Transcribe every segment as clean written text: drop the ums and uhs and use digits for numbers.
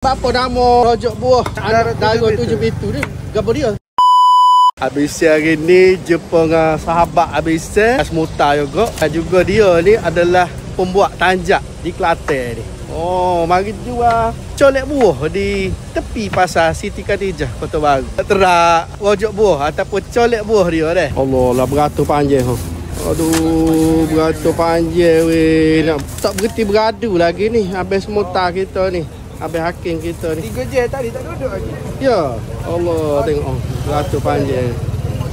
Apa nama rojok buah Dara 7 pintu ni? Gapo dia? Habis hari ni jumpa dengan sahabat habis Asmuta juga. Dan juga dia ni adalah pembuat tanjak di Kelantan ni. Oh, mari jual colek buah di tepi pasar Siti Khadijah Kota Baru. Terak rojok buah ataupun colek buah dia deh. Allah lah beratur panjang. Aduh, beratur panjang weh. Nak tak berhenti beradu lagi ni habis Asmuta kita ni. Habis hakim kita ni 3 je tadi tak duduk lagi. Ya Allah, tengok beratur panjang.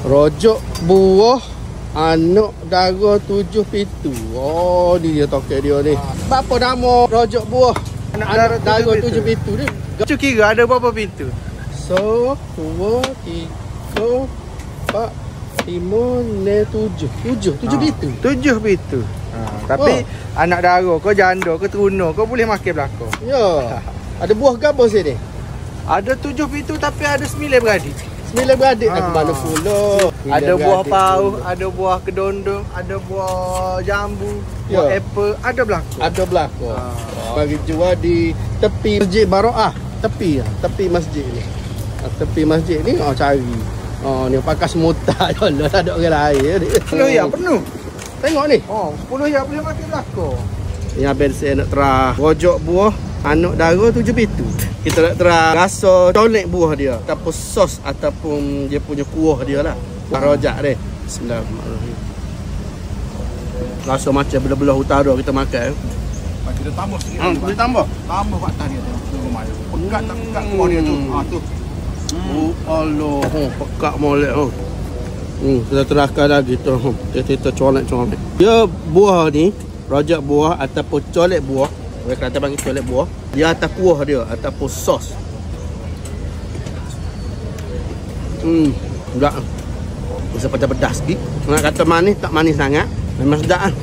Rojok buah anak Dara 7 pintu. Oh, dia tokek dia ni. Apa nama rojok buah anak Dara 7 pintu ni? Cu kira ada berapa pintu? 1, 2, 3, 4, 5, 6, 7 pintu. 7 pintu. Tapi anak dara kau janda kau teruna kau boleh makan belakang. Ya. Ada buah gapo sini? Ada 7 pintu tapi ada 9 beradik. 9 beradik aku mana pula. Ada buah pauh, ada buah kedondong, ada buah jambu, buah apple, ada belakang. Ada belakang. Bagi jual di tepi Masjid Baroah, tepi masjid ni. Tepi masjid ni cari. Ni pakai semuta je tak ada orang lain ni. 10 yang penuh. Tengok ni. 10 yang boleh makan belakang. Yang habis saya nak terah rojok buah anak Dara 7 pintu. Kita nak terah rasa colek buah dia ataupun sos ataupun dia punya kuah dia lah. Rojak dia. Bismillahirrahmanirrahim. Rasa macam belah-belah utara kita makan. Kita tambah sikit. Boleh tambah? Tambah fakta dia tu. Pekat tak pekat kuah dia tu. Tu. Oh Allah, pekat molek tu. Kita terahkan lagi tu. Kita colek. Dia buah ni, rojak buah ataupun colek buah. Orang Kelantan panggil colek buah. Dia atas kuah dia ataupun sos. Enggak. Bisa pedas-pedas sikit. Nak kata manis tak manis sangat. Memang sedap ah.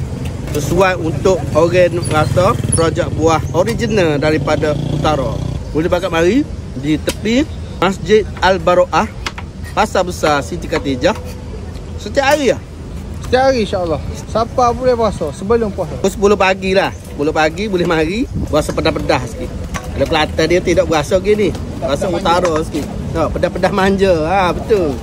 Sesuai untuk orang rasa rojak buah original daripada utara. Boleh pakat mari di tepi Masjid Al-Baroah, Pasar Besar Siti Khadijah. Setiap hari lah. Setiap hari insya-Allah. Siapa boleh puasa sebelum puasa. 10 pagi lah. 10 pagi boleh mari. Rasa pedas-pedas sikit. Ada Kelantan dia tidak berasa gini. Rasa utara sikit. Pedas-pedas manja. Betul.